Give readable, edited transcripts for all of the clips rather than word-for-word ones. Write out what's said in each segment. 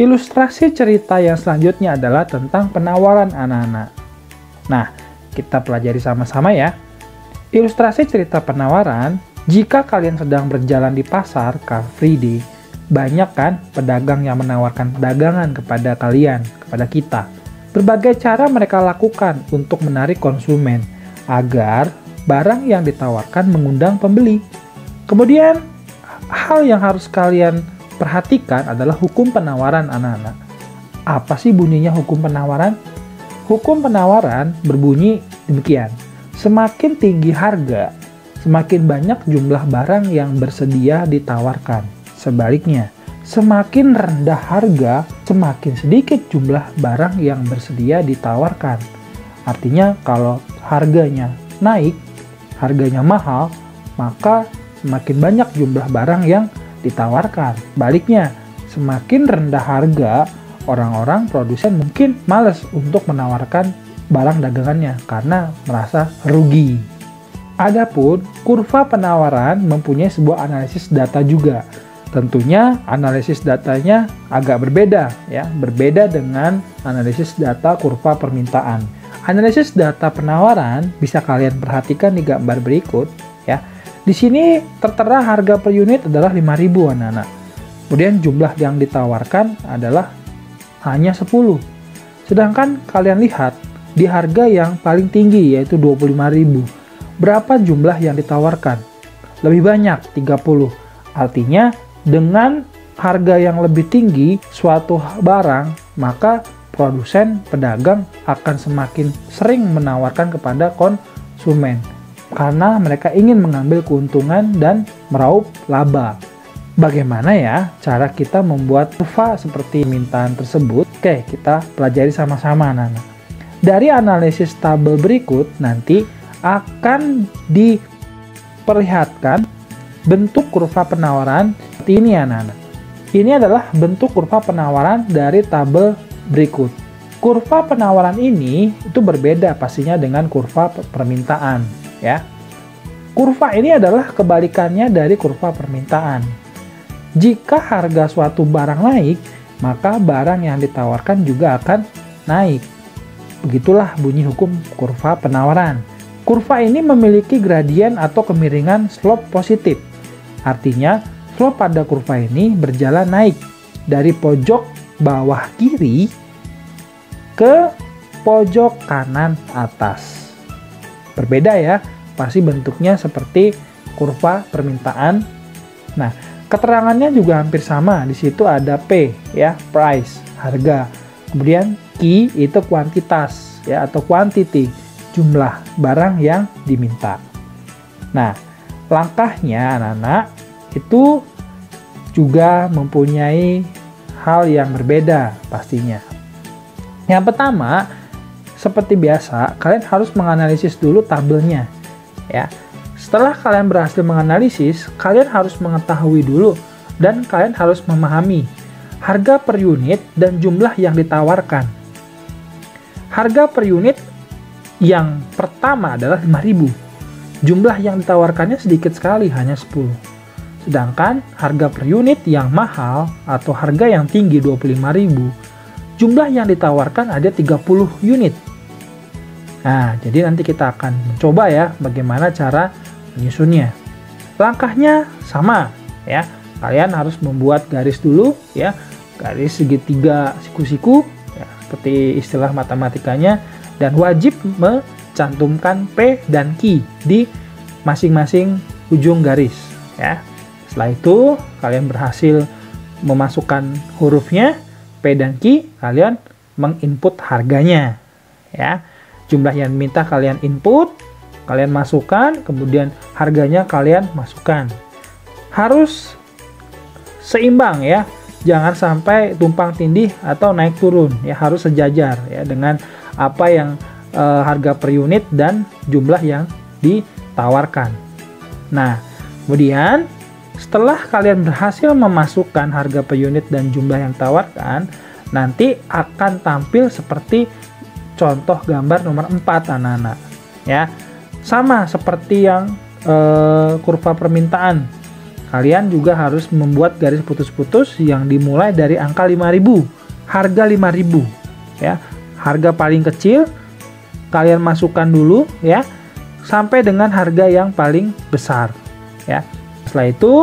Ilustrasi cerita yang selanjutnya adalah tentang penawaran anak-anak. Nah, kita pelajari sama-sama ya. Ilustrasi cerita penawaran, jika kalian sedang berjalan di pasar Car Free Day, banyak kan pedagang yang menawarkan dagangan kepada kalian, kepada kita. Berbagai cara mereka lakukan untuk menarik konsumen, agar barang yang ditawarkan mengundang pembeli. Kemudian, hal yang harus kalian perhatikan adalah hukum penawaran anak-anak. Apa sih bunyinya hukum penawaran? Hukum penawaran berbunyi demikian. Semakin tinggi harga, semakin banyak jumlah barang yang bersedia ditawarkan. Sebaliknya, semakin rendah harga, semakin sedikit jumlah barang yang bersedia ditawarkan. Artinya kalau harganya naik, harganya mahal, maka semakin banyak jumlah barang yang ditawarkan. Baliknya, semakin rendah harga, orang-orang produsen mungkin malas untuk menawarkan barang dagangannya karena merasa rugi. Adapun kurva penawaran mempunyai sebuah analisis data juga. Tentunya analisis datanya agak berbeda ya, berbeda dengan analisis data kurva permintaan. Analisis data penawaran bisa kalian perhatikan di gambar berikut ya. Di sini tertera harga per unit adalah 5.000 anak-anak. Kemudian jumlah yang ditawarkan adalah hanya 10. Sedangkan kalian lihat di harga yang paling tinggi yaitu 25.000. Berapa jumlah yang ditawarkan? Lebih banyak, 30. Artinya dengan harga yang lebih tinggi suatu barang, maka produsen, pedagang akan semakin sering menawarkan kepada konsumen. Karena mereka ingin mengambil keuntungan dan meraup laba. Bagaimana ya cara kita membuat kurva seperti permintaan tersebut? Oke, kita pelajari sama-sama anak-anak. Dari analisis tabel berikut nanti akan diperlihatkan bentuk kurva penawaran seperti ini anak-anak. Ini adalah bentuk kurva penawaran dari tabel berikut. Kurva penawaran ini itu berbeda pastinya dengan kurva permintaan. Ya, kurva ini adalah kebalikannya dari kurva permintaan. Jika harga suatu barang naik, maka barang yang ditawarkan juga akan naik. Begitulah bunyi hukum kurva penawaran. Kurva ini memiliki gradien atau kemiringan slope positif. Artinya, slope pada kurva ini berjalan naik dari pojok bawah kiri ke pojok kanan atas. Berbeda ya, pasti bentuknya seperti kurva permintaan. Nah, keterangannya juga hampir sama. Di situ ada P ya, price, harga. Kemudian Q itu kuantitas ya atau quantity, jumlah barang yang diminta. Nah, langkahnya anak-anak itu juga mempunyai hal yang berbeda pastinya. Yang pertama, seperti biasa, kalian harus menganalisis dulu tabelnya. Ya, setelah kalian berhasil menganalisis, kalian harus mengetahui dulu dan kalian harus memahami harga per unit dan jumlah yang ditawarkan. Harga per unit yang pertama adalah 5.000. Jumlah yang ditawarkannya sedikit sekali, hanya 10. Sedangkan harga per unit yang mahal atau harga yang tinggi 25.000, jumlah yang ditawarkan ada 30 unit. Nah, jadi nanti kita akan mencoba ya bagaimana cara menyusunnya. Langkahnya sama ya. Kalian harus membuat garis dulu ya, garis segitiga siku-siku ya, seperti istilah matematikanya, dan wajib mencantumkan P dan Q di masing-masing ujung garis ya. Setelah itu kalian berhasil memasukkan hurufnya P dan Q, kalian menginput harganya ya. Jumlah yang diminta kalian input, kalian masukkan, kemudian harganya kalian masukkan. Harus seimbang ya, jangan sampai tumpang tindih atau naik turun ya, harus sejajar ya dengan apa yang harga per unit dan jumlah yang ditawarkan. Nah, kemudian setelah kalian berhasil memasukkan harga per unit dan jumlah yang ditawarkan, nanti akan tampil seperti contoh gambar nomor 4 anak-anak ya. Sama seperti yang kurva permintaan. kalian juga harus membuat garis putus-putus yang dimulai dari angka 5.000, harga 5.000 ya. Harga paling kecil kalian masukkan dulu ya, sampai dengan harga yang paling besar ya. Setelah itu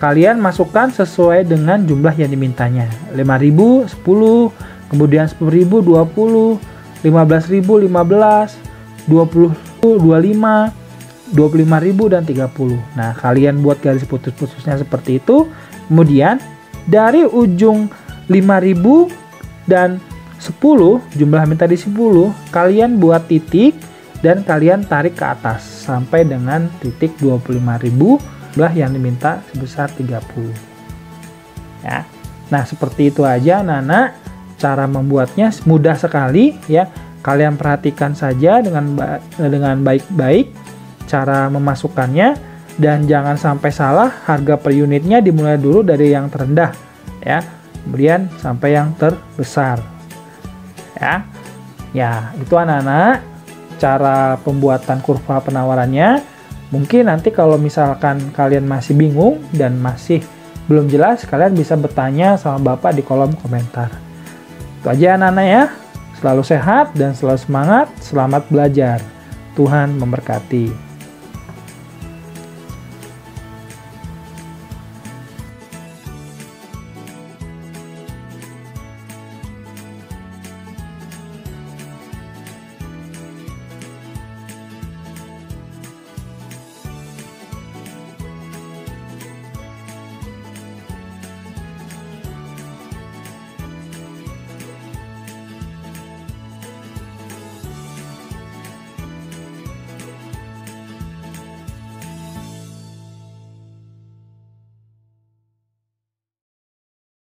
kalian masukkan sesuai dengan jumlah yang dimintanya. 5.000 10, kemudian 10.000 20, 15.000 15, 20 25, 25.000 dan 30. Nah, kalian buat garis putus-putusnya seperti itu. Kemudian dari ujung 5.000 dan 10, jumlah minta di 10, kalian buat titik dan kalian tarik ke atas sampai dengan titik 25.000, jumlah yang diminta sebesar 30. Ya. Nah, seperti itu aja anak-anak. Cara membuatnya mudah sekali ya. Kalian perhatikan saja dengan baik-baik cara memasukkannya, dan jangan sampai salah. Harga per unitnya dimulai dulu dari yang terendah ya, kemudian sampai yang terbesar ya. Itu anak-anak cara pembuatan kurva penawarannya. Mungkin nanti kalau misalkan kalian masih bingung dan masih belum jelas, kalian bisa bertanya sama Bapak di kolom komentar. Itu aja anak-anak ya. Selalu sehat dan selalu semangat. Selamat belajar. Tuhan memberkati.